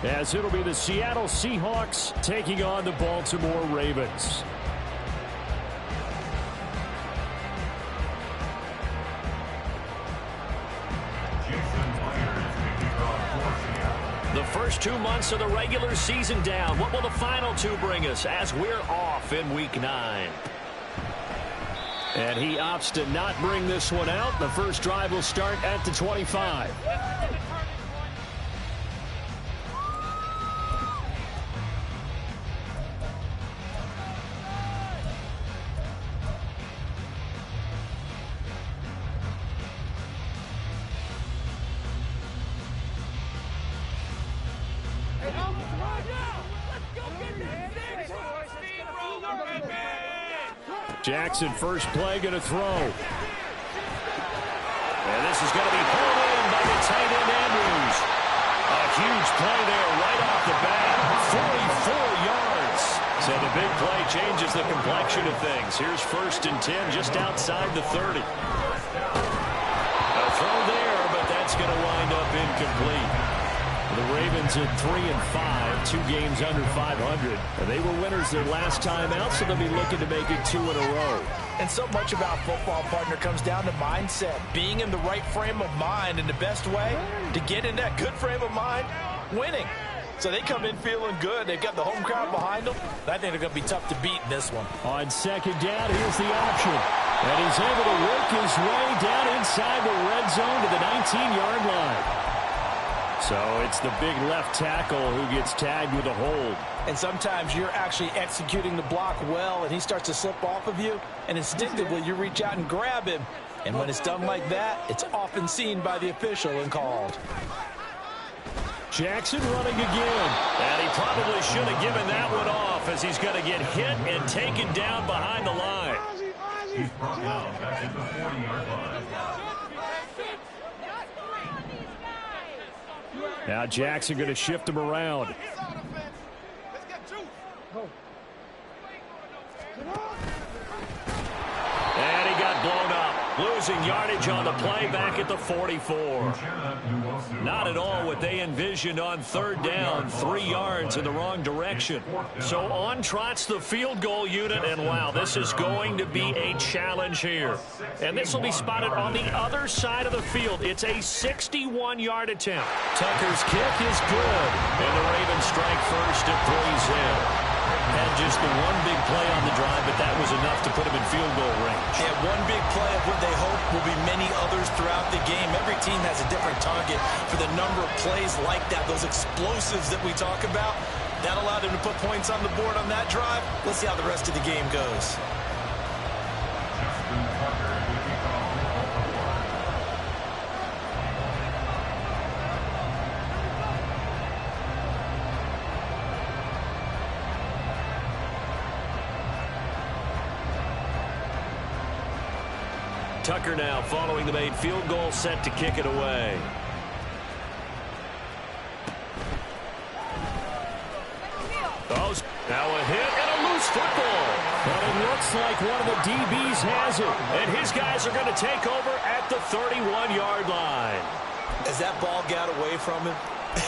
as it'll be the Seattle Seahawks taking on the Baltimore Ravens. The first 2 months of the regular season down. What will the final two bring us as we're off in Week 9? And he opts to not bring this one out. The first drive will start at the 25. Jackson, first play, going to throw. And this is going to be pulled in by the tight end Andrews. A huge play there right off the bat. 44 yards. So the big play changes the complexion of things. Here's 1st and 10 just outside the 30. A throw there, but that's going to wind up incomplete. The Ravens at 3-5, 2 games under 500. They were winners their last time out, so they'll be looking to make it 2 in a row. And so much about football, partner, comes down to mindset. Being in the right frame of mind, and the best way to get in that good frame of mind, winning. So they come in feeling good. They've got the home crowd behind them. I think they're going to be tough to beat in this one. On 2nd down, here's the option. And he's able to work his way down inside the red zone to the 19-yard line. So it's the big left tackle who gets tagged with a hold. And sometimes you're actually executing the block well, and he starts to slip off of you, and instinctively you reach out and grab him. And when it's done like that, it's often seen by the official and called. Jackson running again. And he probably should have given that one off, as he's going to get hit and taken down behind the line. He's brought down back at the 40-yard line. Now Jackson going to shift him around. And he got blown up, losing yardage on the play back at the 44. Not at all what they envisioned on 3rd down, 3 yards in the wrong direction. So on trots the field goal unit, and wow, this is going to be a challenge here. And this will be spotted on the other side of the field. It's a 61-yard attempt. Tucker's kick is good, and the Ravens strike first at 3's in. Had just the one big play on the drive, but that was enough to put him in field goal range. Yeah, one big play of what they hope will be many others throughout the game. Every team has a different target for the number of plays like that, those explosives that we talk about. That allowed him to put points on the board on that drive. Let's see how the rest of the game goes. Tucker now following the made field goal, set to kick it away. Oh, now a hit and a loose football. But it looks like one of the DBs has it. And his guys are going to take over at the 31-yard line. As that ball got away from him,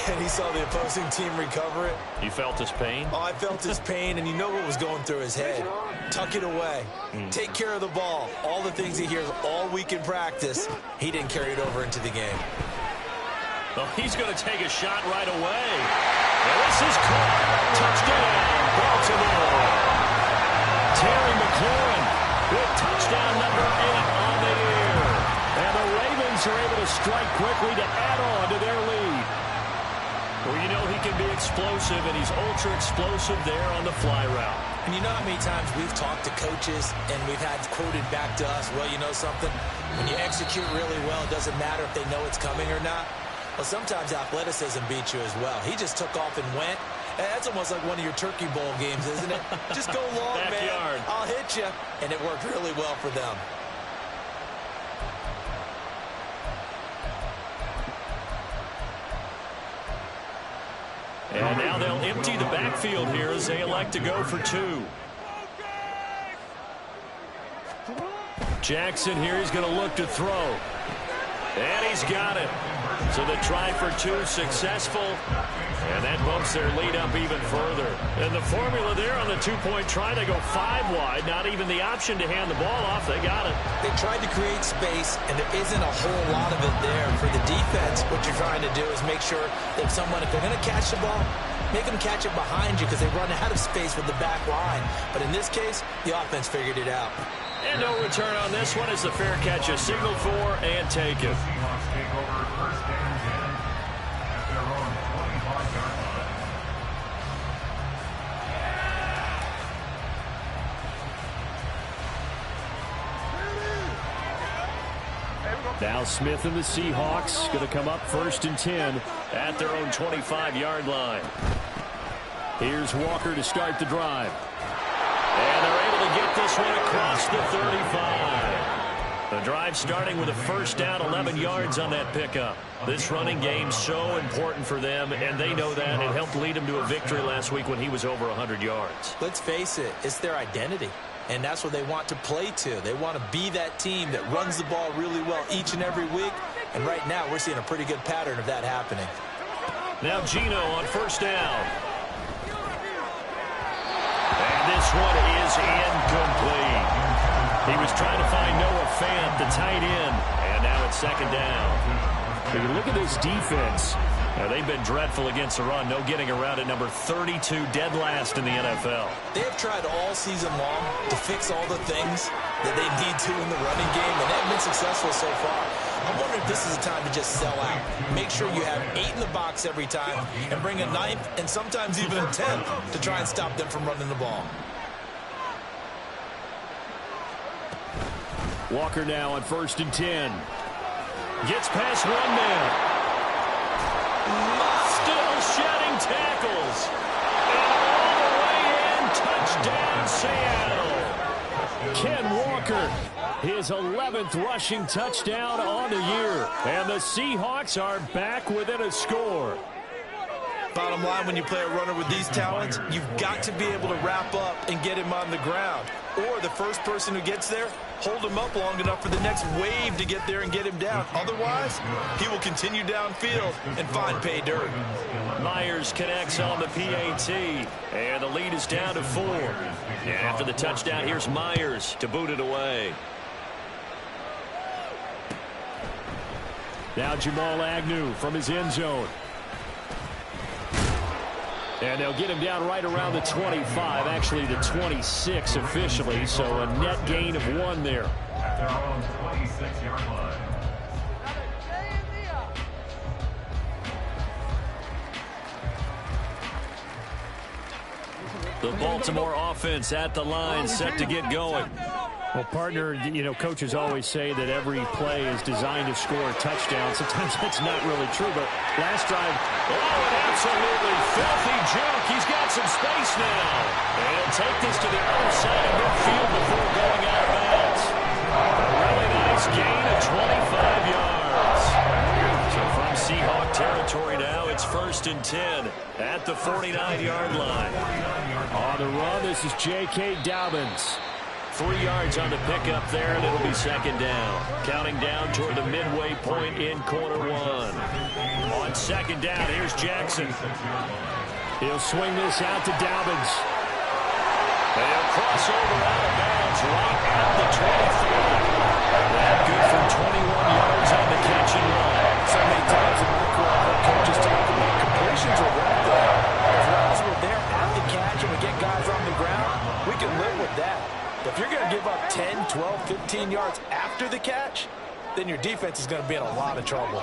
and he saw the opposing team recover it. You felt his pain? Oh, I felt his pain, and you know what was going through his head. Tuck it away. Take care of the ball. All the things he hears all week in practice, he didn't carry it over into the game. Well, he's going to take a shot right away. And this is caught. Touchdown, Baltimore. Terry McLaurin with touchdown number 8 on the year. And the Ravens are able to strike quickly to add on to their lead. Well, you know he can be explosive, and he's ultra explosive there on the fly route. And you know how many times we've talked to coaches and we've had quoted back to us, well, you know something? When you execute really well, it doesn't matter if they know it's coming or not. Well, sometimes athleticism beats you as well. He just took off and went. That's almost like one of your Turkey Bowl games, isn't it? Just go long, man. I'll hit you. And it worked really well for them. And now they'll empty the backfield here as they elect to go for 2. Jackson here, he's going to look to throw. And he's got it. So the try for 2 successful. And that bumps their lead up even further. And the formula there on the two-point try to go 5 wide. Not even the option to hand the ball off. They got it. They tried to create space, and there isn't a whole lot of it there. For the defense, what you're trying to do is make sure that if they're going to catch the ball, make them catch it behind you because they run out of space with the back line. But in this case, the offense figured it out. And no return on this one as the fair catch is signaled for and taken. Seahawks take over first and 10 at their own 25-yard line. Now Smith and the Seahawks going to come up first and 10 at their own 25-yard line. Here's Walker to start the drive. And they're able to get this one across the 35. The drive starting with a first down, 11 yards on that pickup. This running game so important for them, and they know that. It helped lead them to a victory last week when he was over 100 yards. Let's face it, it's their identity. And that's what they want to play to. They want to be that team that runs the ball really well each and every week. And right now, we're seeing a pretty good pattern of that happening. Now Geno on first down. And this one is incomplete. He was trying to find Noah Fant, the tight end. And now it's second down. If you look at this defense, they've been dreadful against the run. No getting around at number 32, dead last in the NFL. They have tried all season long to fix all the things that they need to in the running game, and they've been successful so far. I wonder if this is a time to just sell out. Make sure you have 8 in the box every time and bring a 9th and sometimes even a 10th to try and stop them from running the ball. Walker now on first and 10. Gets past one man. Still shedding tackles. And all the way in, touchdown Seattle. Ken Walker, his 11th rushing touchdown on the year. And the Seahawks are back within a score. Bottom line, when you play a runner with these talents, you've got to be able to wrap up and get him on the ground. Or the first person who gets there, hold him up long enough for the next wave to get there and get him down. Otherwise, he will continue downfield and find pay dirt. Myers connects on the PAT, and the lead is down to 4. And after the touchdown, here's Myers to boot it away. Now Jamal Agnew from his end zone. And they'll get him down right around the 25, actually the 26 officially, so a net gain of 1 there. At their own 26-yard line. The Baltimore offense at the line, set to get going. Well, partner, you know, coaches always say that every play is designed to score a touchdown. Sometimes that's not really true, but last drive, an absolutely filthy juke. He's got some space now. And he'll take this to the other side of midfield before going out of bounds. A really nice gain of 25 yards. So from Seahawk territory now, it's first and 10 at the 49-yard line. On the run, this is J.K. Dobbins. 3 yards on the pickup there, and it'll be second down. Counting down toward the midway point in quarter 1. On second down, here's Jackson. He'll swing this out to Dobbins. They'll cross over out of bounds right at the 25. That good for 21 yards on the catch and run. So many times in my career, the coaches talk about completions are right there. As long as we're there at the catch and we get guys on the ground, we can live with that. If you're going to give up 10, 12, 15 yards after the catch, then your defense is going to be in a lot of trouble.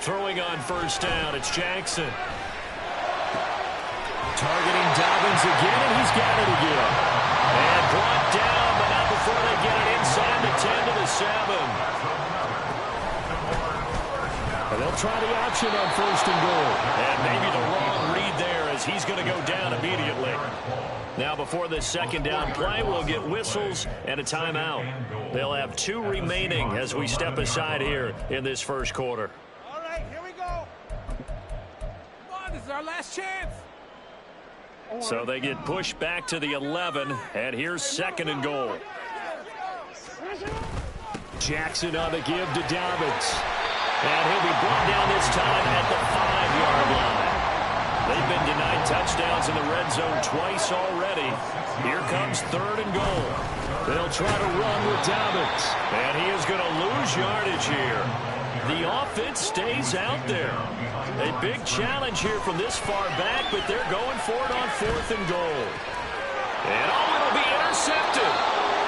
Throwing on first down, it's Jackson. Targeting Dobbins again, and he's got it again. And brought down, but not before they get it inside the 10 to the 7. And they'll try the option on first and goal. And maybe the wrong read there as he's going to go down immediately. Now before this second down play, we'll get whistles and a timeout. They'll have 2 remaining as we step aside here in this first quarter. All right, here we go. Come on, this is our last chance. So they get pushed back to the 11, and here's second and goal. Jackson on the give to Dobbins. And he'll be brought down this time at the zone twice already. Here comes 3rd and goal. They'll try to run with Dobbins. And he is going to lose yardage here. The offense stays out there. A big challenge here from this far back, but they're going for it on 4th and goal. And it'll be intercepted.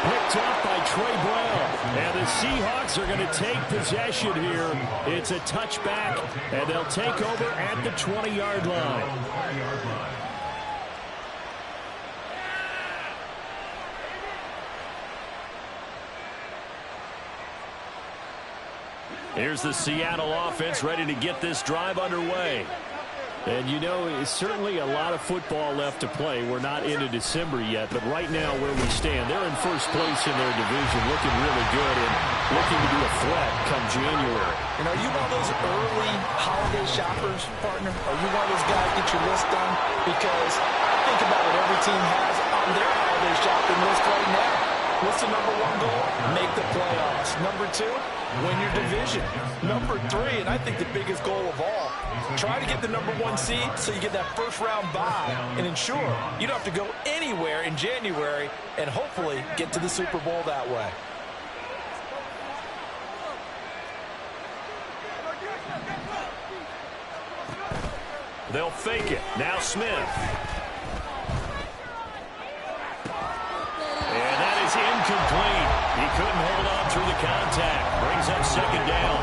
Picked up by Trey Brown. And the Seahawks are going to take possession here. It's a touchback, and they'll take over at the 20-yard line. Here's the Seattle offense ready to get this drive underway. And, you know, it's certainly a lot of football left to play. We're not into December yet, but right now where we stand, they're in first place in their division, looking really good and looking to be a threat come January. And are you one of those early holiday shoppers, partner? Are you one of those guys get your list done? Because I think about what every team has on their holiday shopping list right now. What's the number 1 goal? Make the playoffs. Number 2, win your division. Number 3, and I think the biggest goal of all, try to get the number 1 seed so you get that first-round bye and ensure you don't have to go anywhere in January and hopefully get to the Super Bowl that way. They'll fake it. Now Smith. And that is incomplete. He couldn't hold on through the contact. Brings up 2nd down.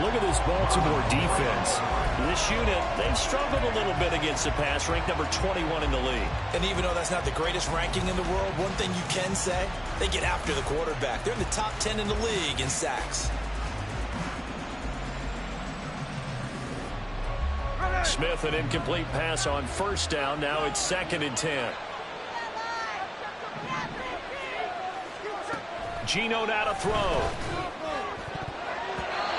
Look at this Baltimore defense. This unit, they've struggled a little bit against the pass, ranked number 21 in the league. And even though that's not the greatest ranking in the world, one thing you can say, they get after the quarterback. They're in the top 10 in the league in sacks. Smith, an incomplete pass on 1st down. Now it's 2nd and 10. Geno now to throw.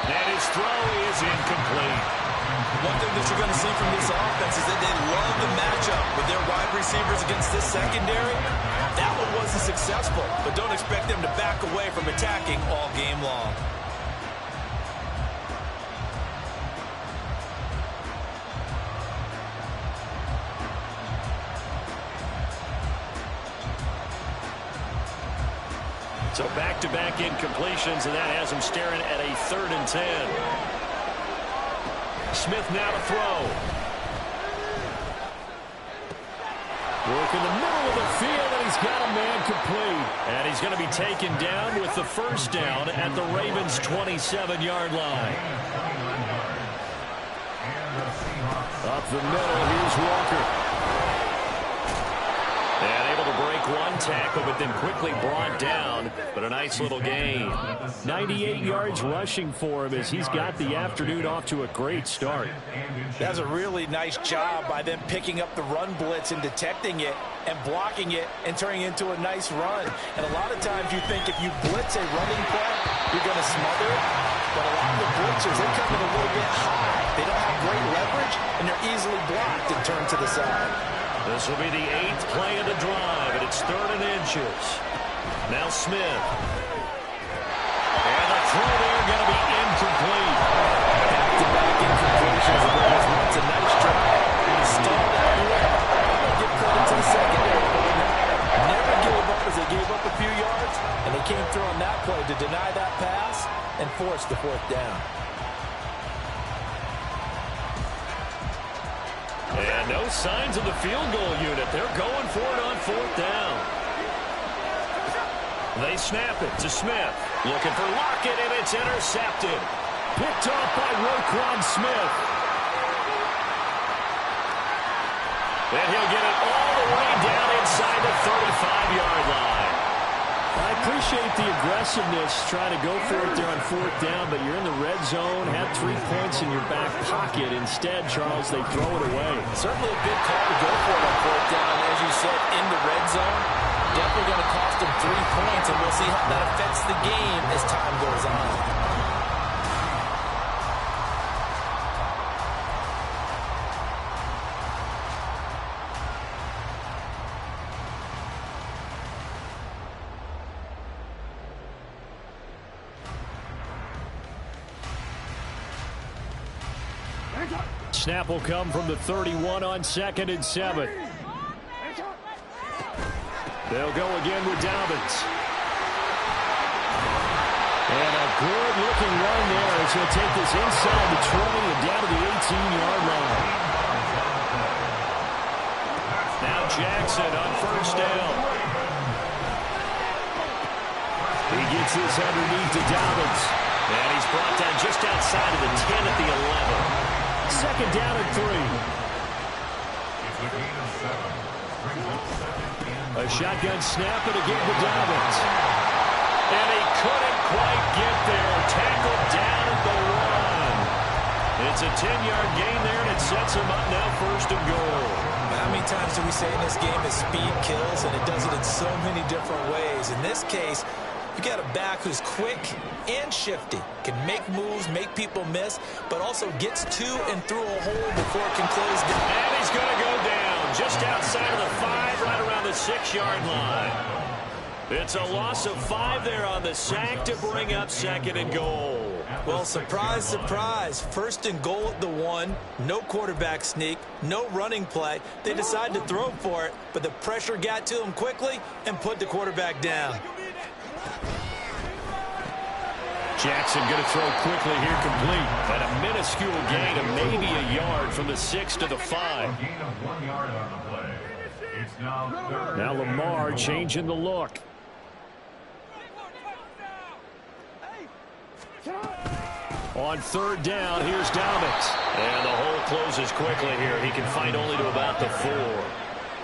And his throw is incomplete. One thing that you're going to see from this offense is that they love the matchup with their wide receivers against this secondary. That one wasn't successful, but don't expect them to back away from attacking all game long. So back-to-back incompletions, and that has him staring at a 3rd and 10. Smith now to throw. Work in the middle of the field, and he's got a man complete. And he's going to be taken down with the 1st down at the Ravens' 27-yard line. Up the middle, here's Walker. And able to break one tackle, but then quickly brought down. But a nice little gain. 98 yards rushing for him as he's got the afternoon off to a great start. That's a really nice job by them picking up the run blitz and detecting it and blocking it and turning it into a nice run. And a lot of times you think if you blitz a running play, you're going to smother it. But a lot of the blitzers, they come in a little bit high. They don't have great leverage, and they're easily blocked and turned to the side. This will be the 8th play of the drive, and it's 3rd and inches. Now Smith. And the throw there going to be incomplete. Back-to-back incompletions. It's a nice drive. Stalled out here. Give credit to the secondary. Never gave up as they gave up a few yards, and they came through on that play to deny that pass and force the 4th down. And no signs of the field goal unit. They're going for it on 4th down. They snap it to Smith. Looking for Lockett, and it's intercepted. Picked off by Roquan Smith. And he'll get it all the way down inside the 35-yard line. I appreciate the aggressiveness trying to go for it there on 4th down, but you're in the red zone, have 3 points in your back pocket. Instead, Charles, they throw it away. Certainly a big call to go for it on 4th down, as you said, in the red zone. Definitely going to cost them 3 points, and we'll see how that affects the game as time goes on. Snap will come from the 31 on 2nd and 7. They'll go again with Dobbins. And a good-looking run there as he'll take this inside the 20 and down to the 18-yard line. Now Jackson on first down. He gets this underneath to Dobbins. And he's brought down just outside of the 10 at the 11. Second down and 3. A shotgun snap and again to Dobbins. And he couldn't quite get there. Tackled down at the 1. It's a 10-yard gain there, and it sets him up now first and goal. How many times do we say in this game that speed kills, and it does it in so many different ways? In this case, you got a back who's quick and shifty, can make moves, make people miss, but also gets to and through a hole before it can close down. And he's going to go down just outside of the 5, right around the 6-yard line. It's a loss of 5 there on the sack to bring up second and goal. Well, surprise, surprise. First and goal at the 1. No quarterback sneak, no running play. They decided to throw for it, but the pressure got to them quickly and put the quarterback down. Jackson going to throw quickly here, complete. And a minuscule gain of maybe a yard from the 6 to the 5. Gain of 1 yard on the play. It's now third. Now Lamar changing the look. On third down, here's Dobbins. And the hole closes quickly here. He can find only to about the 4.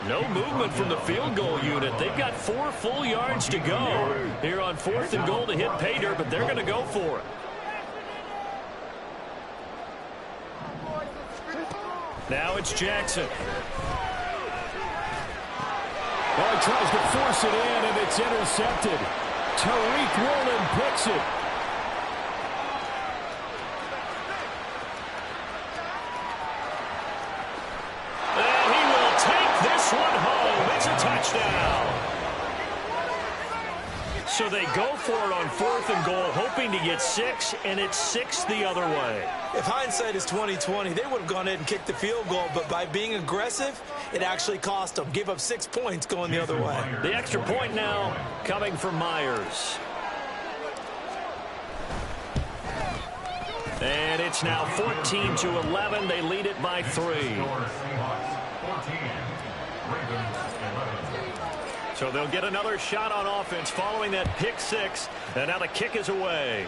No movement from the field goal unit. They've got 4 full yards to go here on 4th and goal to hit pay dirt, but they're going to go for it. Now it's Jackson. Well, he tries to force it in, and it's intercepted. Tariq Woolen picks it. So they go for it on 4th and goal, hoping to get 6, and it's 6 the other way. If hindsight is 20/20, they would have gone ahead and kicked the field goal, but by being aggressive, it actually cost them. Give up 6 points going the other way. The extra point now coming from Myers. And it's now 14-11. They lead it by 3. So they'll get another shot on offense following that pick 6. And now the kick is away.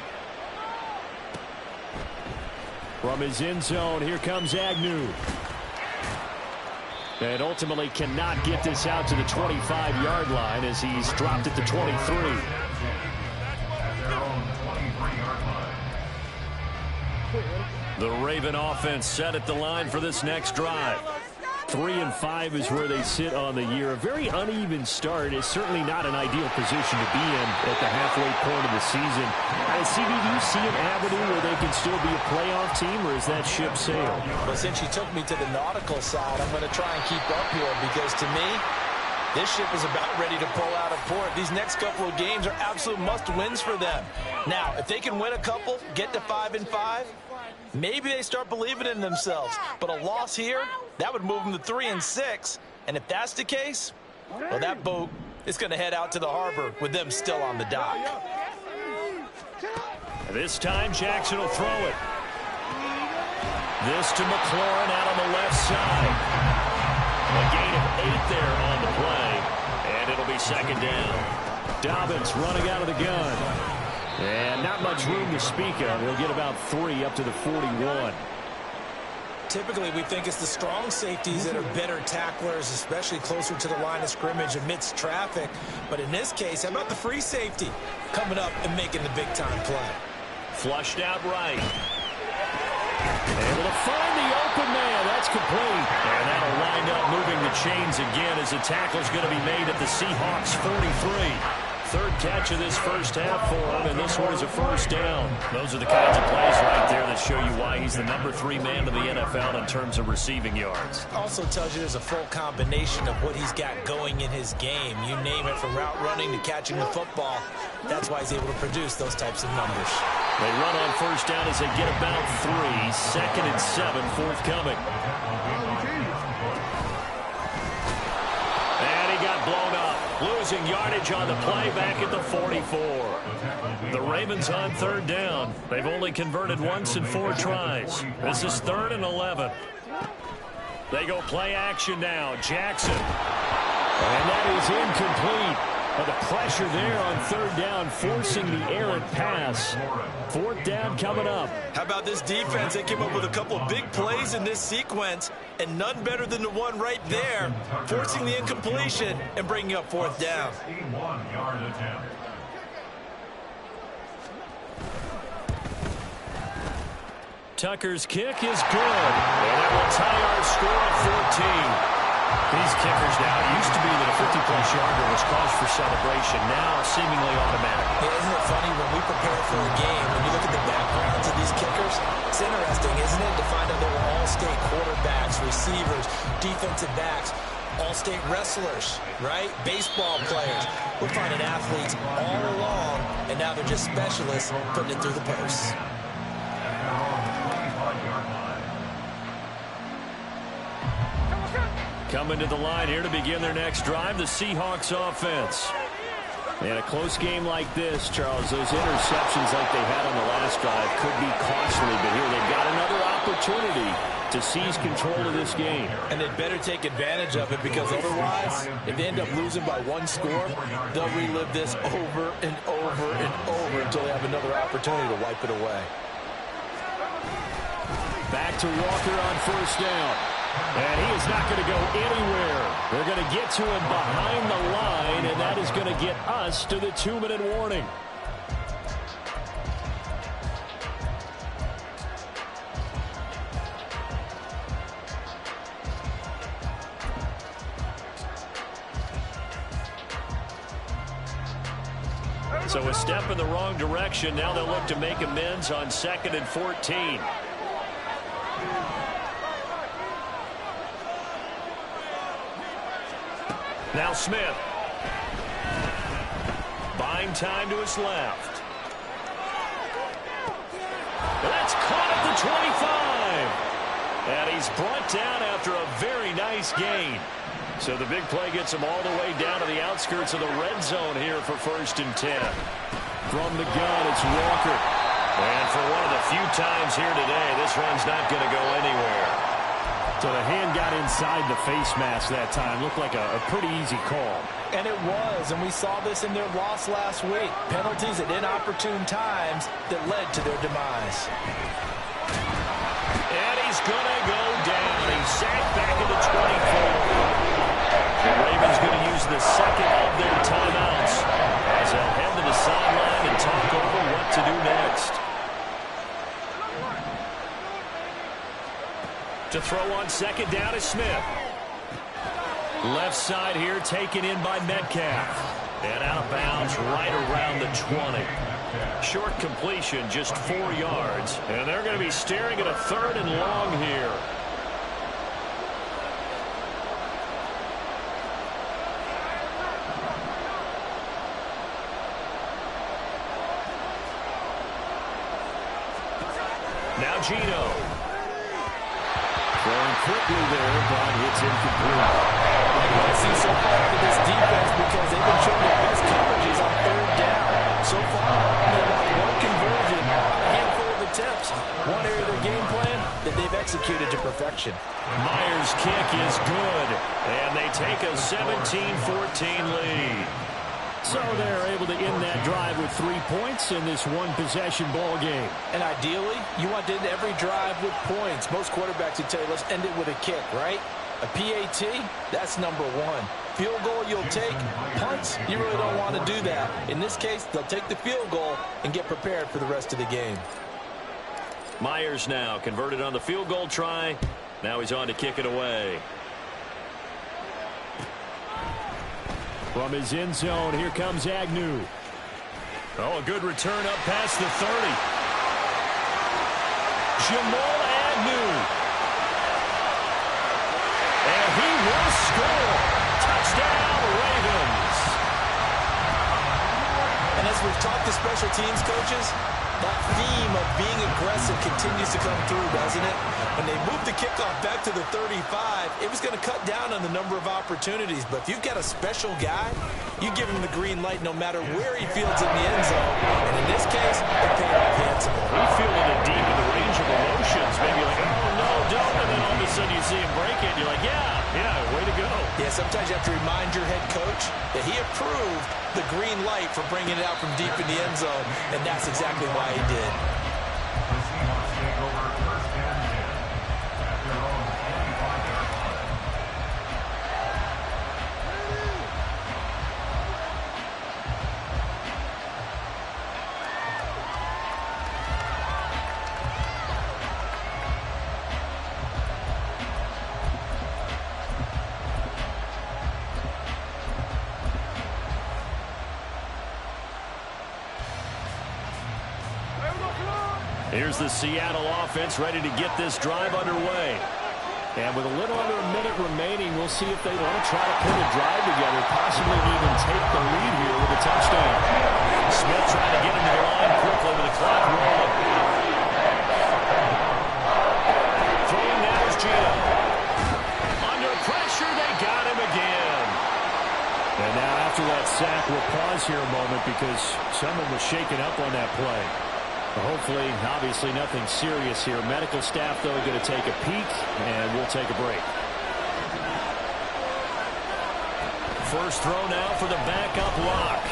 From his end zone, here comes Agnew. And ultimately cannot get this out to the 25-yard line as he's dropped at the 23. The Raven offense set at the line for this next drive. 3-5 is where they sit on the year. A very uneven start is certainly not an ideal position to be in at the halfway point of the season. CD, do you see an avenue where they can still be a playoff team, or is that ship sailed? Well, since you took me to the nautical side, I'm going to try and keep up here because to me, this ship is about ready to pull out of port. These next couple of games are absolute must-wins for them. Now, if they can win a couple, get to 5-5, maybe they start believing in themselves. But a loss here, that would move them to 3-6. And if that's the case, well, that boat is going to head out to the harbor with them still on the dock. This time, Jackson will throw it. This to McLaurin out on the left side. A gain of 8 there on the play. And it'll be second down. Dobbins running out of the gun. And not much room to speak of. He'll get about 3 up to the 41. Typically, we think it's the strong safeties that are better tacklers, especially closer to the line of scrimmage amidst traffic. But in this case, how about the free safety coming up and making the big-time play? Flushed out right. Able to find the open man. That's complete. And that'll wind up moving the chains again as the tackle's going to be made at the Seahawks 43. Third catch of this first half for him, and this one is a first down. Those are the kinds of plays right there that show you why he's the number 3 man in the NFL in terms of receiving yards. Also tells you there's a full combination of what he's got going in his game. You name it, from route running to catching the football. That's why he's able to produce those types of numbers. They run on first down as they get about 3. 2nd and 7 forthcoming. And he got blown up. losing yardage on the play back at the 44. The Ravens on third down. They've only converted once in 4 tries. This is 3rd and 11. They go play action now. Jackson. And that is incomplete. But the pressure there on third down, forcing the errant pass. 4th down coming up. How about this defense? They came up with a couple of big plays in this sequence, and none better than the one right there, forcing the incompletion and bringing up 4th down. 61-yard attempt. Tucker's kick is good. And that will tie our score at 14. These kickers now, it used to be that a 50-plus yarder was cause for celebration. Now, seemingly automatic. Yeah, isn't it funny when we prepare for a game, when you look at the backgrounds of these kickers, it's interesting, isn't it, to find out they were all-state quarterbacks, receivers, defensive backs, all-state wrestlers, right? Baseball players. We're finding athletes all along, and now they're just specialists putting it through the posts. Coming to the line here to begin their next drive, the Seahawks offense. In a close game like this, Charles, those interceptions like they had on the last drive could be costly, but here they've got another opportunity to seize control of this game. And they'd better take advantage of it, because otherwise, if they end up losing by 1 score, they'll relive this over and over and over until they have another opportunity to wipe it away. Back to Walker on 1st down. And he is not going to go anywhere. They're going to get to him behind the line, and that is going to get us to the 2-minute warning. So a step in the wrong direction. Now they'll look to make amends on 2nd and 14. Now Smith. Buying time to his left. That's caught at the 25. And he's brought down after a very nice gain. So the big play gets him all the way down to the outskirts of the red zone here for 1st and 10. From the gun, it's Walker. And for one of the few times here today, this run's not going to go anywhere. So the hand got inside the face mask that time. Looked like a pretty easy call. And it was, and we saw this in their loss last week. Penalties at inopportune times that led to their demise. And he's going to go down. He's sacked back at the 24. The Ravens going to use the 2nd of their timeouts as they'll head to the sideline and talk over what to do next. To throw on 2nd down is Smith. Left side here taken in by Metcalf. And out of bounds right around the 20. Short completion, just 4 yards. And they're going to be staring at a 3rd and long here. Now Geno. Throwing quickly there, but it's incomplete. I see so far with this defense, because they've been showing their best coverages on 3rd down. So far, they've got 1 conversion, a handful of attempts. One area of their game plan that they've executed to perfection. Myers' kick is good, and they take a 17-14 lead. So they're able to end that drive with 3 points in this one-possession ball game. And ideally, you want to end every drive with points. Most quarterbacks would tell you, let's end it with a kick, right? A PAT, that's number 1. Field goal you'll take. Punts, you really don't want to do that. In this case, they'll take the field goal and get prepared for the rest of the game. Myers now converted on the field goal try. Now he's on to kick it away. From his end zone, here comes Agnew. Oh, a good return up past the 30. Jamal Agnew. And he will score. Touchdown, Ravens. And as we've talked to special teams coaches, That theme of being aggressive continues to come through, doesn't it? When they moved the kickoff back to the 35, it was going to cut down on the number of opportunities. But if you've got a special guy, you give him the green light no matter where he fields in the end zone. And in this case, it paid off handsomely. We fielded it deep in the range of emotions. Maybe like, oh, no, don't. And then all of a sudden you see him break it. You're like, yeah, way to go. Yeah, sometimes you have to remind your head coach that he approved the green light for bringing it out from deep in the end zone, and that's exactly why he did. The Seahawks take over first and 10 at their own 25-yard line. Here's the Seattle offense ready to get this drive underway. And with a little under a minute remaining, we'll see if they want to try to put a drive together, possibly even take the lead here with a touchdown. Smith trying to get into the line quickly with the clock rolling. Throwing now is Gino. Under pressure, they got him again. And now after that sack, we'll pause here a moment because someone was shaken up on that play. Hopefully, obviously, nothing serious here. Medical staff, though, going to take a peek, and we'll take a break. First throw now for the backup Lock.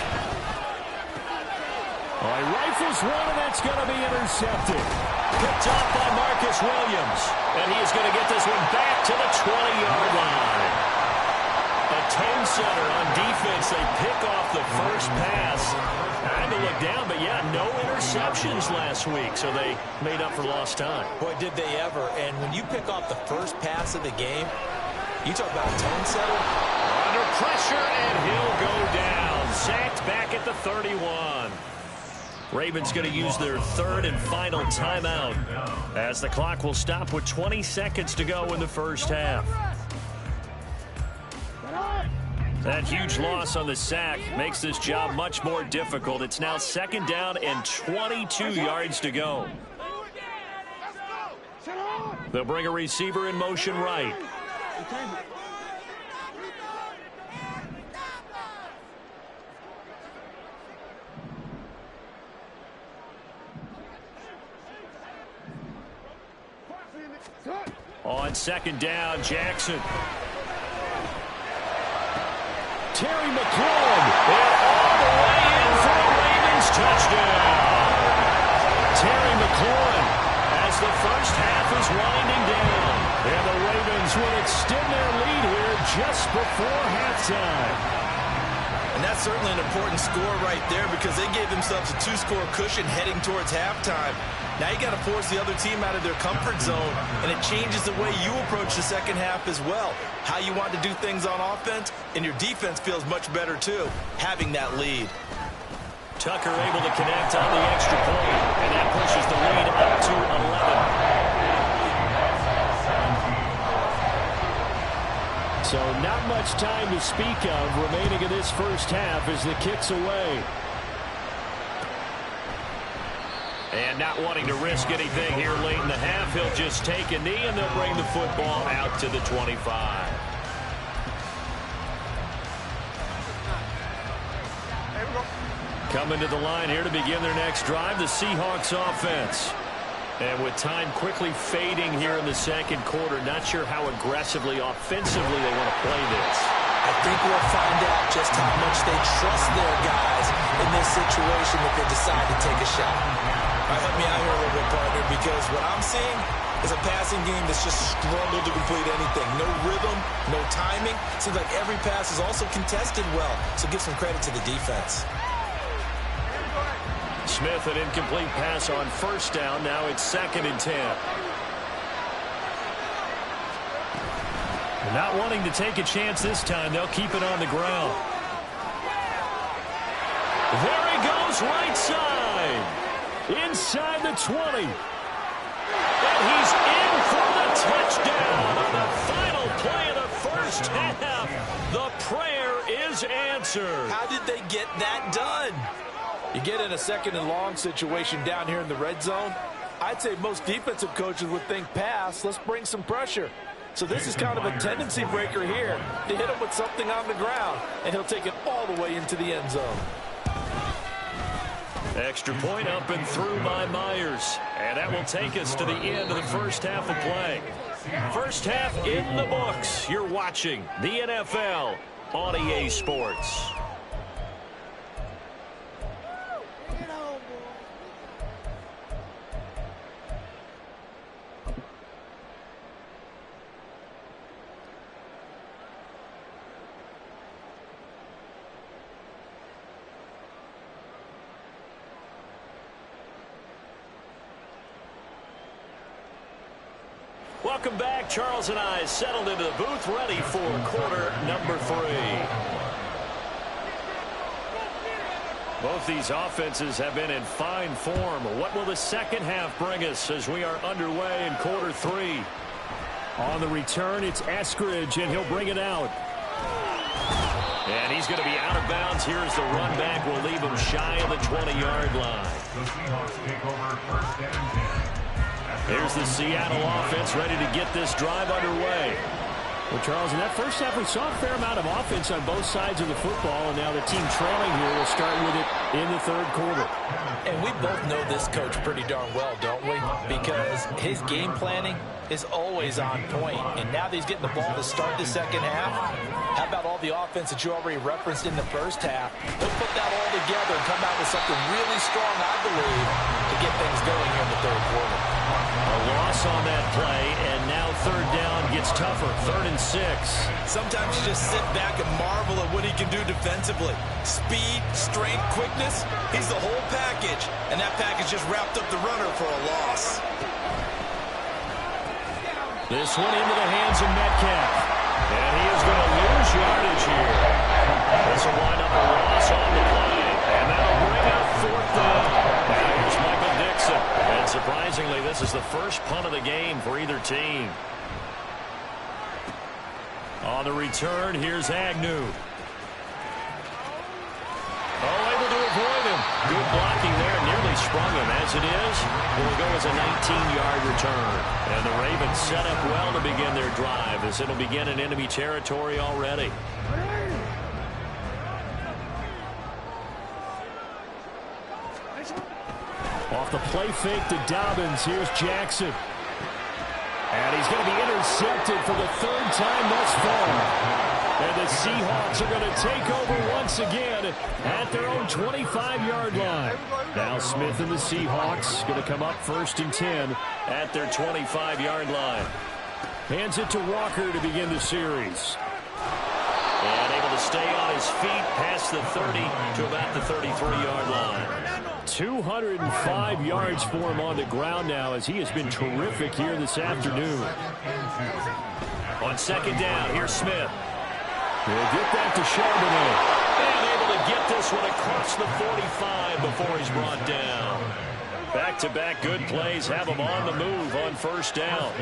Oh, he rifles one, and that's going to be intercepted. Picked off by Marcus Williams, and he is going to get this one back to the 20-yard line. A tone setter on defense. They pick off the first pass. Had to look down, but yeah, no interceptions last week, so they made up for lost time. Boy, did they ever. And when you pick off the first pass of the game, you talk about a tone setter. Under pressure, and he'll go down. Sacked back at the 31. Ravens going to use their third and final timeout as the clock will stop with 20 seconds to go in the first half. That huge loss on the sack makes this job much more difficult. It's now second down and 22 yards to go. They'll bring a receiver in motion right. On second down, Jackson. Terry McLaurin, and all the way in for a Ravens touchdown. Terry McLaurin, as the first half is winding down, and the Ravens will extend their lead here just before halftime. And that's certainly an important score right there because they gave themselves a 2-score cushion heading towards halftime. Now you got to force the other team out of their comfort zone, and it changes the way you approach the second half as well. How you want to do things on offense, and your defense feels much better too, having that lead. Tucker able to connect on the extra point, and that pushes the lead up to 11. So not much time to speak of remaining in this first half as the kick's away. And not wanting to risk anything here late in the half, he'll just take a knee and they'll bring the football out to the 25. Coming to the line here to begin their next drive, the Seahawks offense. And with time quickly fading here in the second quarter, not sure how aggressively, offensively they want to play this. I think we'll find out just how much they trust their guys in this situation if they decide to take a shot. All right, help me out here a little bit, partner, because what I'm seeing is a passing game that's just struggled to complete anything. No rhythm, no timing. Seems like every pass is also contested well, so give some credit to the defense. Smith, an incomplete pass on first down. Now it's 2nd and 10. Not wanting to take a chance this time. They'll keep it on the ground. There he goes, right side. Inside the 20. And he's in for the touchdown on the final play of the first half. The prayer is answered. How did they get that done? You get in a second and long situation down here in the red zone, I'd say most defensive coaches would think pass, let's bring some pressure. So this is kind of a tendency breaker here to hit him with something on the ground, and he'll take it all the way into the end zone. Extra point up and through by Myers. And that will take us to the end of the first half of play. First half in the books. You're watching the NFL on EA Sports. Welcome back. Charles and I settled into the booth, ready for quarter number 3. Both these offenses have been in fine form. What will the second half bring us as we are underway in quarter 3? On the return, it's Eskridge, and he'll bring it out. And he's going to be out of bounds. Here's the run back. We'll leave him shy of the 20-yard line. The Seahawks take over first and 10. Here's the Seattle offense ready to get this drive underway. Well, Charles, in that first half, we saw a fair amount of offense on both sides of the football, and now the team trailing here will start with it in the third quarter. And we both know this coach pretty darn well, don't we? Because his game planning is always on point. And now that he's getting the ball to start the second half, how about all the offense that you already referenced in the first half? He'll put that all together and come out with something really strong, I believe, to get things going here in the third quarter. A loss on that play, and now third down gets tougher. 3rd and 6. Sometimes you just sit back and marvel at what he can do defensively. Speed, strength, quickness, he's the whole package. And that package just wrapped up the runner for a loss. This one into the hands of Metcalf. And he is going to lose yardage here. This will wind up a loss on the play. And that'll bring up 4th down. Now here's Michael Dixon. And surprisingly, this is the first punt of the game for either team. On the return, here's Agnew. Oh, able to avoid him. Good blocking there. Nearly sprung him. As it is, will go as a 19-yard return. And the Ravens set up well to begin their drive as it'll begin in enemy territory already. Off the play fake to Dobbins. Here's Jackson. And he's going to be intercepted for the 3rd time thus far. And the Seahawks are going to take over once again at their own 25-yard line. Now Smith and the Seahawks going to come up 1st and 10 at their 25-yard line. Hands it to Walker to begin the series. And able to stay on his feet past the 30 to about the 33-yard line. 205 yards for him on the ground now as he has been terrific here this afternoon. On 2nd down, here's Smith. He'll get that to Charbonnet. And able to get this one across the 45 before he's brought down. Back-to-back good plays have him on the move on 1st down.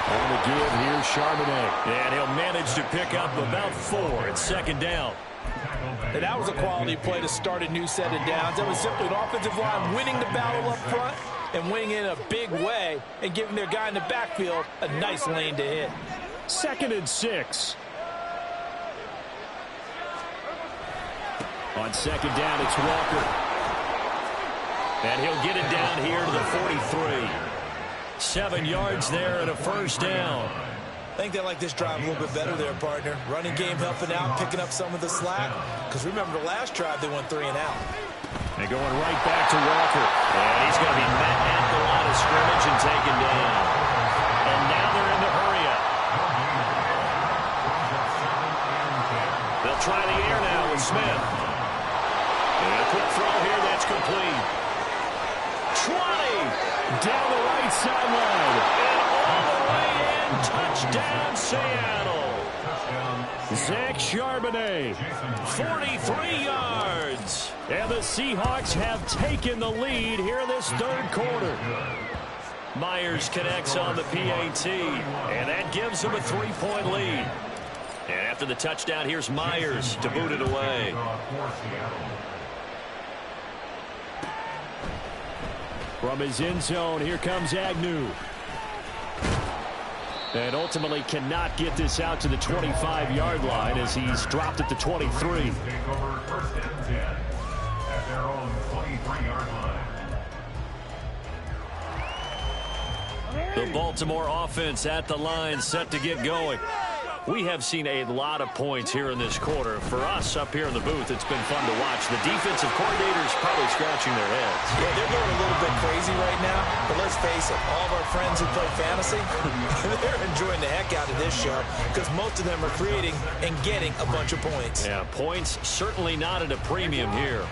On the give, here's Charbonnet. And he'll manage to pick up about 4 at 2nd down. And that was a quality play to start a new set of downs. That was simply an offensive line winning the battle up front and winning in a big way and giving their guy in the backfield a nice lane to hit. 2nd and 6. On 2nd down, it's Walker. And he'll get it down here to the 43. 7 yards there and a 1st down. I think they like this drive a little bit better there, partner. Running game helping out, picking up some of the slack. Because remember, the last drive, they went 3 and out. They're going right back to Walker. And he's going to be met at the line of scrimmage and taken down. And now they're in the hurry up. They'll try the air now with Smith. And a quick throw here that's complete. 20. Down the right sideline. And all the way in. Touchdown, Seattle. Zach Charbonnet. 43 yards. And the Seahawks have taken the lead here this 3rd quarter. Myers connects on the PAT. And that gives them a 3-point lead. And after the touchdown, here's Myers to boot it away. From his end zone, here comes Agnew. And ultimately cannot get this out to the 25-yard line as he's dropped at the 23. Take over first and 10 at their own 23-yard line. The Baltimore offense at the line, set to get going. We have seen a lot of points here in this quarter. For us up here in the booth, it's been fun to watch. The defensive coordinators probably scratching their heads. Yeah, they're going a little bit crazy right now, but let's face it, all of our friends who play fantasy, they're enjoying the heck out of this show because most of them are creating and getting a bunch of points. Yeah, points certainly not at a premium here.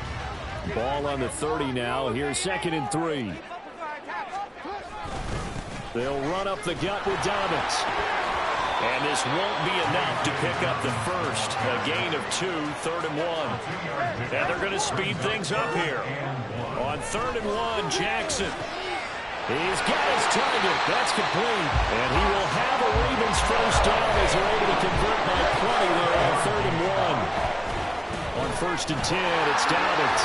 Ball on the 30 now. Here's 2nd and 3. They'll run up the gut with Dobbins. And this won't be enough to pick up the first. A gain of 2, 3rd and 1. And they're going to speed things up here. On 3rd and 1, Jackson. He's got his target. That's complete. And he will have a Ravens first down as they're able to convert by plenty there on 3rd and 1. On 1st and 10, it's Dobbins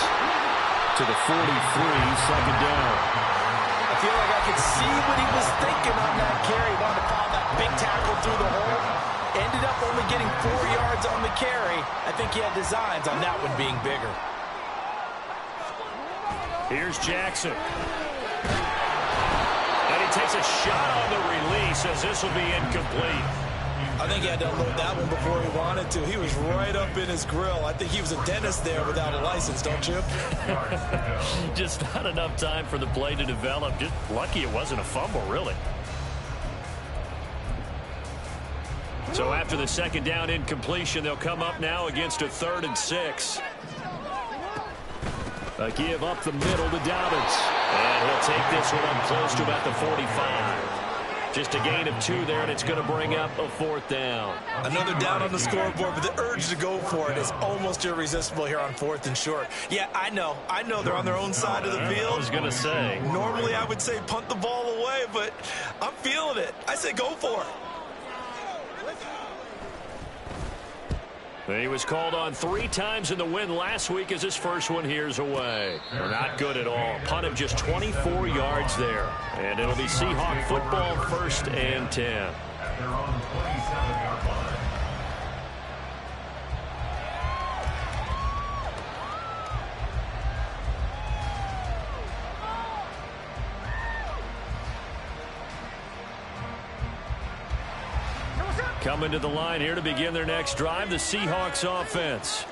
to the 43, 2nd down. I feel like I could see what he was thinking on that carry. Wanted to pile that big tackle through the hole. Ended up only getting 4 yards on the carry. I think he had designs on that one being bigger. Here's Jackson. And he takes a shot on the release as this will be incomplete. I think he had to unload that one before he wanted to. He was right up in his grill. I think he was a dentist there without a license, don't you? Just not enough time for the play to develop. Just lucky it wasn't a fumble, really. So after the 2nd down incompletion, they'll come up now against a 3rd and 6. A give up the middle to Dobbins. And he'll take this one up close to about the 45. Just a gain of 2 there, and it's going to bring up a 4th down. Another down on the scoreboard, but the urge to go for it is almost irresistible here on 4th and short. Yeah, I know they're on their own side of the field. I was going to say. Normally I would say punt the ball away, but I'm feeling it. I say go for it. He was called on 3 times in the win last week as his first one here's away. They're not good at all. Punt of just 24 yards there. And it'll be Seahawk football, 1st and 10. At their own 27-yard line. Coming to the line here to begin their next drive, the Seahawks offense.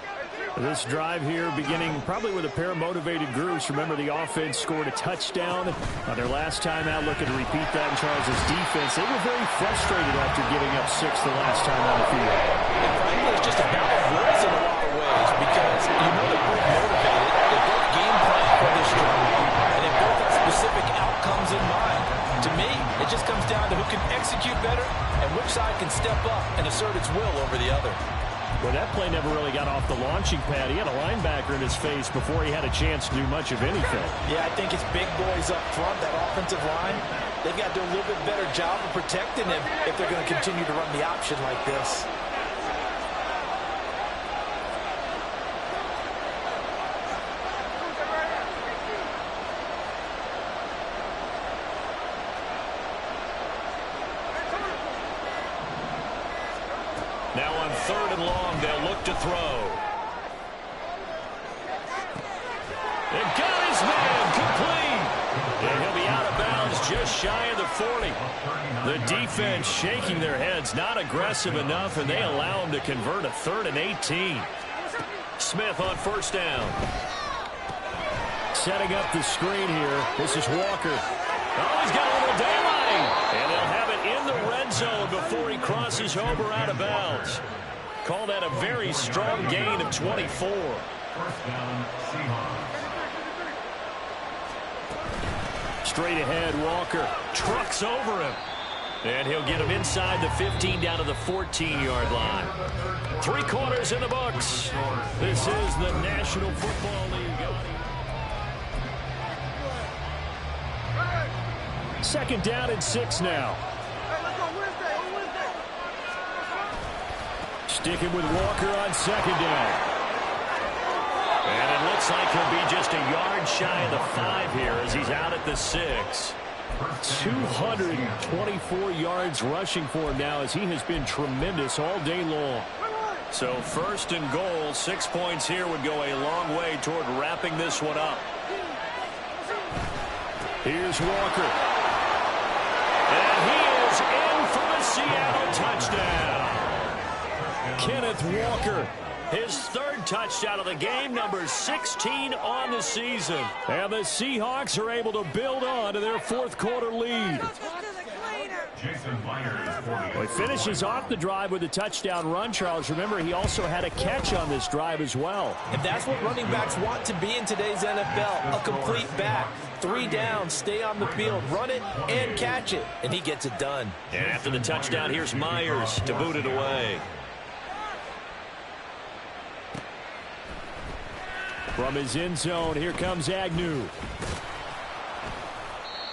This drive here beginning probably with a pair of motivated groups. Remember, the offense scored a touchdown on their last time out. Looking to repeat that in Charles' defense. They were very frustrated after giving up 6 the last time on the field. And frankly, it's just a battle of words in a lot of ways because you know they're both motivated. They both game plan for this drive, and they both have specific outcomes in mind. To me, it just comes down to who can execute better and which side can step up and assert its will over the other. Well, that play never really got off the launching pad. He had a linebacker in his face before he had a chance to do much of anything. Yeah, I think it's big boys up front, that offensive line. They've got to do a little bit better job of protecting him if they're going to continue to run the option like this. Now on 3rd and long, they'll look to throw. And got his man complete. And he'll be out of bounds just shy of the 40. The defense shaking their heads, not aggressive enough, and they allow him to convert a 3rd and 18. Smith on 1st down. Setting up the screen here. This is Walker. Oh, he's got a little daylight. And they'll have it in the red zone before he crosses over out of bounds. Call that a very strong gain of 24. 1st down, Seahawks. Straight ahead, Walker Trucks over him. And he'll get him inside the 15 down to the 14-yard line. 3 quarters in the books. This is the National Football League. 2nd down and 6 now. sticking with Walker on second down. And it looks like he'll be just a yard shy of the 5 here as he's out at the 6. 224 yards rushing for him now as he has been tremendous all day long. So first and goal, 6 points here would go a long way toward wrapping this one up. Here's Walker. And he is in for the Seattle touchdown. Kenneth Walker. His 3rd touchdown of the game, number 16 on the season. And the Seahawks are able to build on to their 4th quarter lead. Jason Myers, Well, he finishes off the drive with a touchdown run, Charles. Remember, he also had a catch on this drive as well. And that's what running backs want to be in today's NFL, a complete back. 3 downs, stay on the field, run it, and catch it. And he gets it done. And after the touchdown, here's Myers to boot it away. From his end zone, here comes Agnew.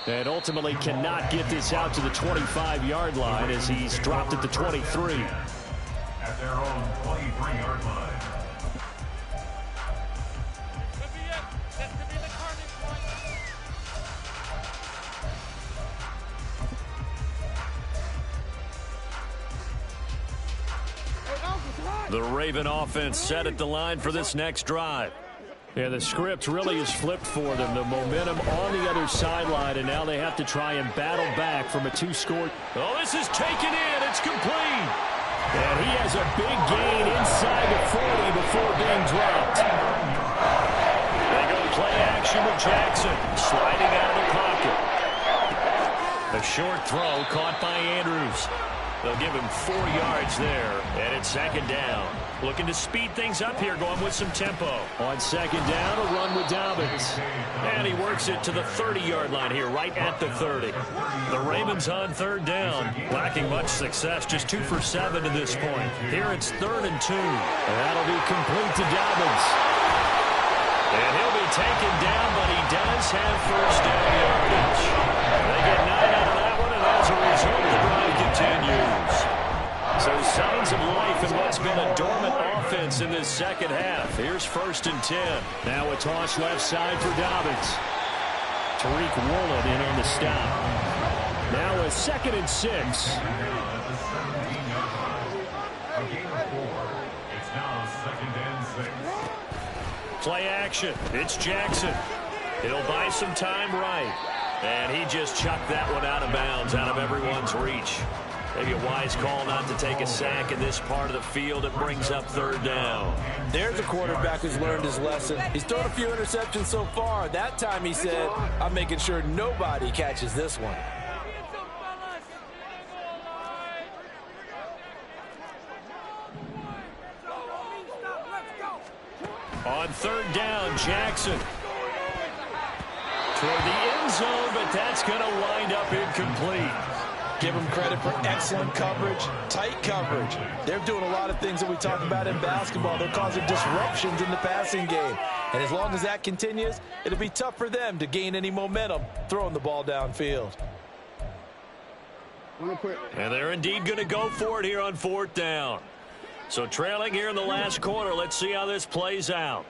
And ultimately cannot get this out to the 25-yard line as he's dropped at the 23. at their own 23-yard line. The Raven offense set at the line for this next drive. Yeah, the script really is flipped for them. The momentum on the other sideline, and now they have to try and battle back from a 2-score. Oh, this is taken in. It's complete. And he has a big gain inside the 40 before being dropped. They go play action with Jackson, sliding out of the pocket. A short throw caught by Andrews. They'll give him 4 yards there, and it's second down. Looking to speed things up here, going with some tempo. On second down, a run with Dobbins. And he works it to the 30-yard line here, right at the 30. The Ravens on third down, lacking much success, just 2 for 7 to this point. Here it's 3rd and 2. And that'll be complete to Dobbins. And he'll be taken down, but he does have first down yardage. They get 9 out of that one, and as a result, the drive continues. So signs of life in what's been a dormant offense in this second half. Here's 1st and 10. Now a toss left side for Dobbins. Tariq Woolen in on the stop. Now a 2nd and 6. At the 17-yard line. A gain of 4. It's now 2nd and 6. Play action. It's Jackson. He'll buy some time right. And he just chucked that one out of bounds, out of everyone's reach. Maybe a wise call not to take a sack in this part of the field. It brings up 3rd down. There's a quarterback who's learned his lesson. He's thrown a few interceptions so far. That time he said, I'm making sure nobody catches this one. On 3rd down, Jackson. Toward the end zone, but that's going to wind up incomplete. Give them credit for excellent coverage, tight coverage. They're doing a lot of things that we talk about in basketball. They're causing disruptions in the passing game. And as long as that continues, it'll be tough for them to gain any momentum throwing the ball downfield. And they're indeed going to go for it here on 4th down. So trailing here in the last quarter, let's see how this plays out.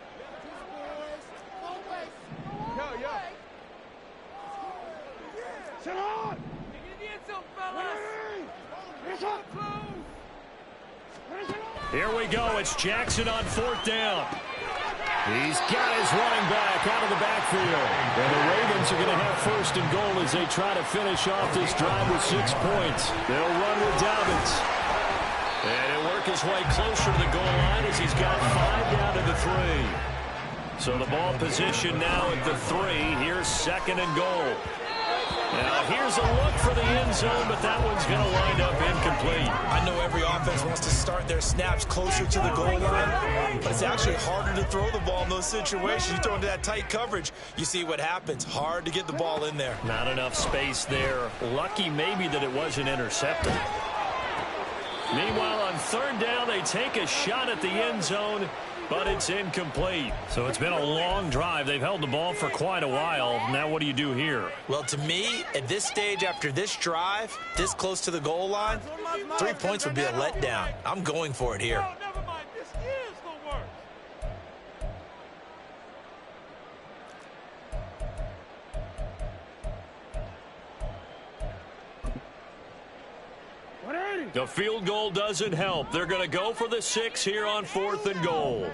Here we go. It's Jackson on 4th down. He's got his running back out of the backfield. And the Ravens are going to have 1st and goal as they try to finish off this drive with 6 points. They'll run with Dobbins. And he'll work his way closer to the goal line as he's got 5 down to the 3. So the ball position now at the 3. Here's 2nd and goal. Now here's a look for the end zone, but that one's going to wind up incomplete. I know every offense wants to start their snaps closer to the goal line, but it's actually harder to throw the ball in those situations. You throw into that tight coverage, you see what happens. Hard to get the ball in there. Not enough space there. Lucky maybe that it wasn't intercepted. Meanwhile, on 3rd down, they take a shot at the end zone, but it's incomplete. So it's been a long drive. They've held the ball for quite a while. Now what do you do here? Well, to me, at this stage after this drive, this close to the goal line, 3 points would be a letdown. I'm going for it here. Never mind. This is the worst. The field goal doesn't help. They're going to go for the 6 here on 4th and goal.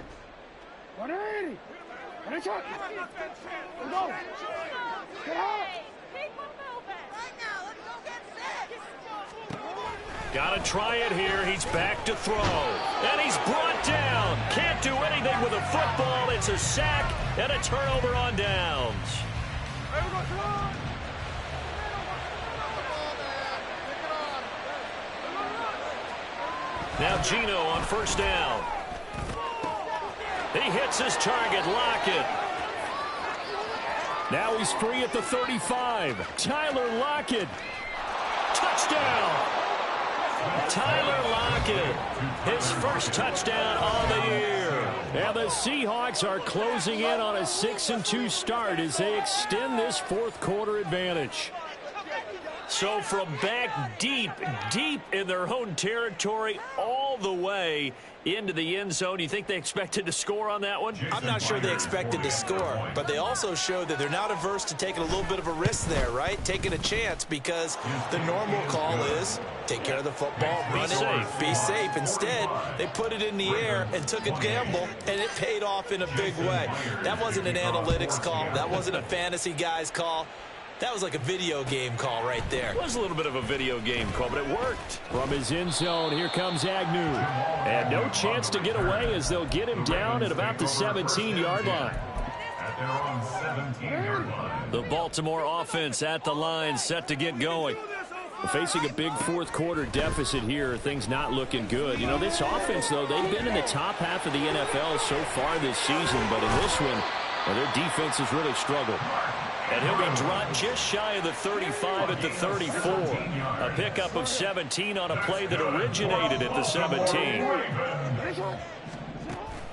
Got to try it here. He's back to throw. And he's brought down. Can't do anything with a football. It's a sack and a turnover on downs. Now Gino on 1st down. He hits his target, Lockett. Now he's free at the 35. Tyler Lockett. Touchdown! Tyler Lockett, his first touchdown on the year. And the Seahawks are closing in on a 6-2 start as they extend this 4th quarter advantage. So from back deep in their own territory all the way into the end zone, you think they expected to score on that one? I'm not sure they expected to score, but they also showed that they're not averse to taking a little bit of a risk there, right? Taking a chance, because the normal call is take care of the football, run it, be safe. Instead, they put it in the air and took a gamble, and it paid off in a big way. That wasn't an analytics call. That wasn't a fantasy guy's call. That was like a video game call right there. It was a little bit of a video game call, but it worked. From his end zone, here comes Agnew. And no chance to get away as they'll get him down at about the 17-yard line. At their own 17-yard line. The Baltimore offense at the line, set to get going. Facing a big 4th quarter deficit here, things not looking good. You know, this offense, though, they've been in the top half of the NFL so far this season, but in this one, well, their defense has really struggled. And he'll be dropped just shy of the 35 at the 34. A pickup of 17 on a play that originated at the 17.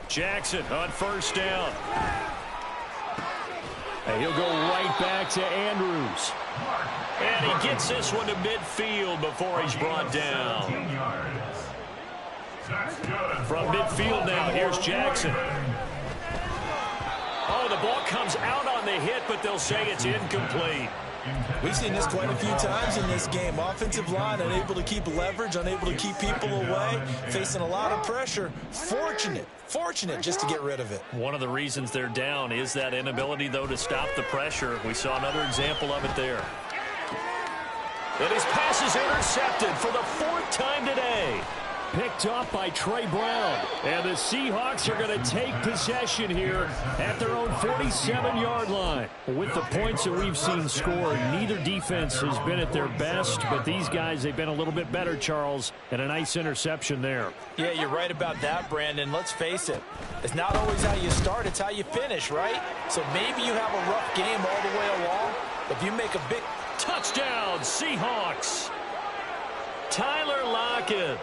Jackson on 1st down. And he'll go right back to Andrews. And he gets this one to midfield before he's brought down. From midfield now, here's Jackson. Oh, the ball comes out on the hit, but they'll say it's incomplete. We've seen this quite a few times in this game. Offensive line unable to keep leverage, unable to keep people away, facing a lot of pressure. Fortunate just to get rid of it. One of the reasons they're down is that inability, though, to stop the pressure. We saw another example of it there. And his pass is intercepted for the 4th time today. Picked off by Trey Brown. And the Seahawks are going to take possession here at their own 47-yard line. With the points that we've seen scored, neither defense has been at their best, but these guys, they've been a little bit better, Charles, and a nice interception there. Yeah, you're right about that, Brandon. Let's face it. It's not always how you start, it's how you finish, right? So maybe you have a rough game all the way along, but if you make a big touchdown, Seahawks. Tyler Lockett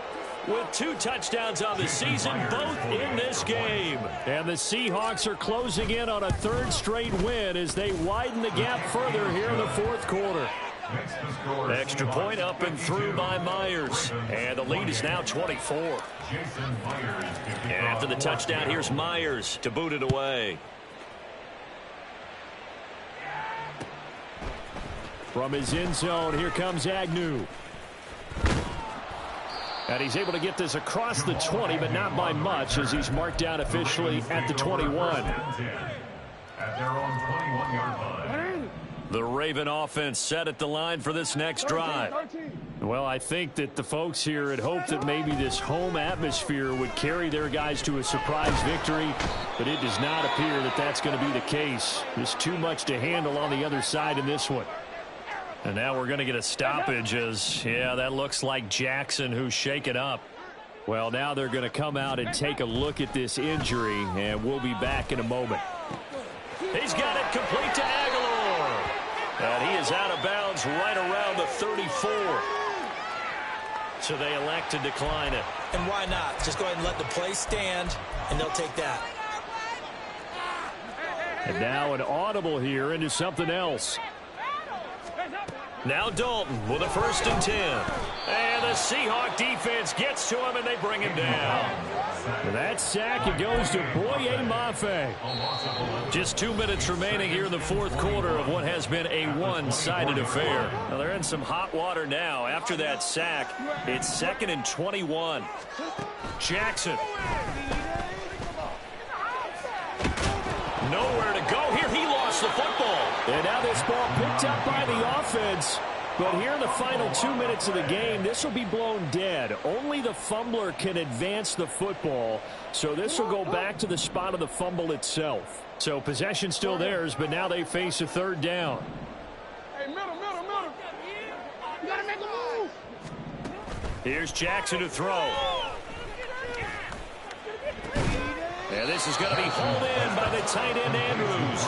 with 2 touchdowns on the season, both in this game. And the Seahawks are closing in on a 3rd straight win as they widen the gap further here in the 4th quarter. Extra point up and through by Myers. And the lead is now 24. And after the touchdown, here's Myers to boot it away. From his end zone, here comes Agnew. And he's able to get this across the 20, but not by much, as he's marked down officially at the 21. At their own 21-yard line. The Raven offense set at the line for this next drive. Well, I think that the folks here had hoped that maybe this home atmosphere would carry their guys to a surprise victory, but it does not appear that that's going to be the case. There's too much to handle on the other side in this one. And now we're going to get a stoppage as, yeah, that looks like Jackson who's shaken up. Well, now they're going to come out and take a look at this injury, and we'll be back in a moment. He's got it complete to Aguilar. And he is out of bounds right around the 34. So they elect to decline it. And why not? Just go ahead and let the play stand, and they'll take that. And now an audible here into something else. Now Dalton with a 1st and 10. And the Seahawk defense gets to him, and they bring him down. With that sack, it goes to Boye Mafe. Just 2 minutes remaining here in the 4th quarter of what has been a one-sided affair. Now they're in some hot water now. After that sack, it's 2nd and 21. Jackson. Nowhere to go here. He lost the football. And now this ball picked up by the offense. But here in the final 2 minutes of the game, this will be blown dead. Only the fumbler can advance the football. So this will go back to the spot of the fumble itself. So possession still theirs, but now they face a 3rd down. Hey, middle. You got to make a move. Here's Jackson to throw. And this is going to be hauled in by the tight end, Andrews.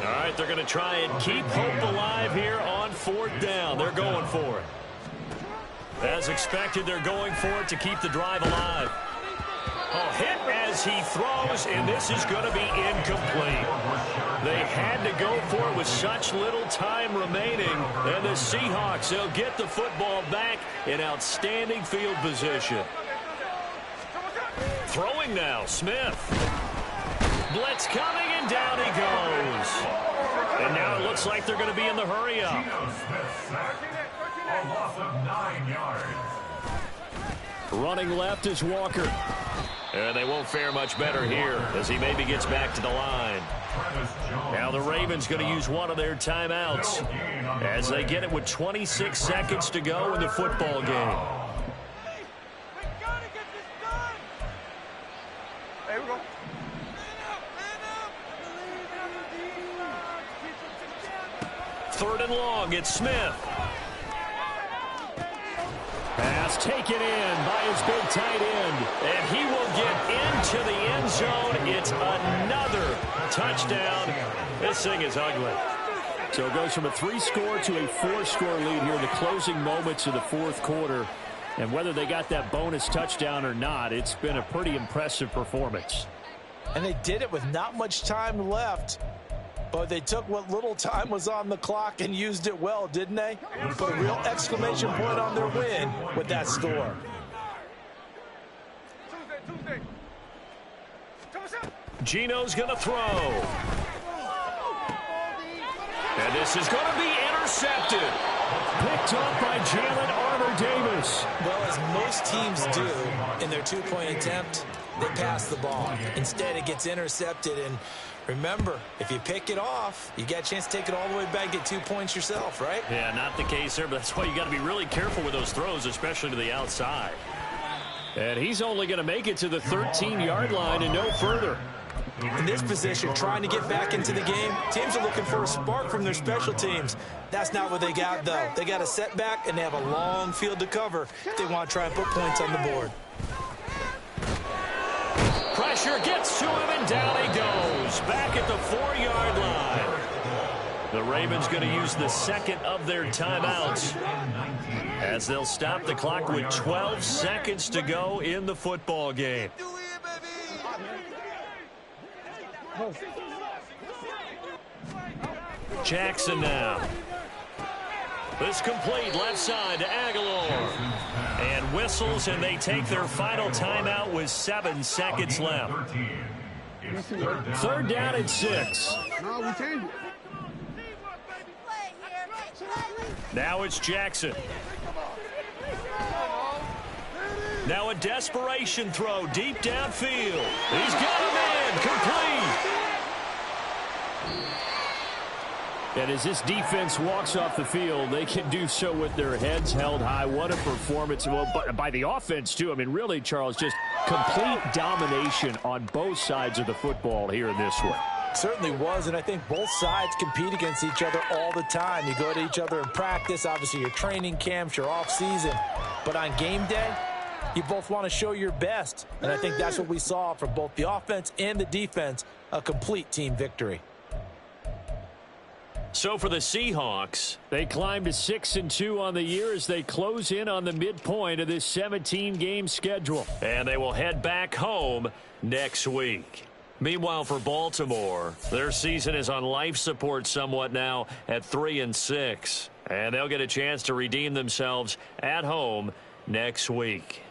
All right, they're going to try and keep hope alive here on 4th down. They're going for it. As expected, they're going for it to keep the drive alive. Oh, hit as he throws, and this is going to be incomplete. They had to go for it with such little time remaining. And the Seahawks, they'll get the football back in outstanding field position. Throwing now, Smith. Blitz coming, and down he goes. And now it looks like they're going to be in the hurry-up. A loss of 9 yards. Running left is Walker. And they won't fare much better here as he maybe gets back to the line. Now the Ravens going to use one of their timeouts as they get it with 26 seconds to go in the football game. There we go. 3rd and long, it's Smith. Pass taken in by his big tight end. And he will get into the end zone. It's another touchdown. This thing is ugly. So it goes from a 3-score to a 4-score lead here in the closing moments of the 4th quarter. And whether they got that bonus touchdown or not, it's been a pretty impressive performance. And they did it with not much time left. But they took what little time was on the clock and used it well, didn't they? Put a real exclamation point on their win with that score. Gino's going to throw. And this is going to be intercepted. Picked up by Jalen Armour-Davis. Well, as most teams do in their 2-point attempt, they pass the ball. Instead, it gets intercepted. And remember, if you pick it off, you got a chance to take it all the way back, get 2 points yourself, right? Yeah, not the case there, but that's why you got to be really careful with those throws, especially to the outside. And he's only going to make it to the 13-yard line and no further. In this position, trying to get back into the game, teams are looking for a spark from their special teams. That's not what they got, though. They got a setback, and they have a long field to cover if they want to try and put points on the board. Pressure gets to him, and down he goes. Back at the 4-yard line. The Ravens going to use the 2nd of their timeouts as they'll stop the clock with 12 seconds to go in the football game. Jackson now. This complete left side to Aguilar. And whistles, and they take their final timeout with 7 seconds left. 3rd down and 6. No, we changed it. Now it's Jackson. Now a desperation throw deep downfield. He's got him in. Complete. And as this defense walks off the field, they can do so with their heads held high. What a performance. Well, by the offense, too. I mean, really, Charles, just complete domination on both sides of the football here in this one. Certainly was, and I think both sides compete against each other all the time. You go to each other in practice, obviously your training camps, your off-season. But on game day, you both want to show your best. And I think that's what we saw from both the offense and the defense, a complete team victory. So for the Seahawks, they climb to 6-2 on the year as they close in on the midpoint of this 17-game schedule. And they will head back home next week. Meanwhile, for Baltimore, their season is on life support somewhat now at 3-6. And they'll get a chance to redeem themselves at home next week.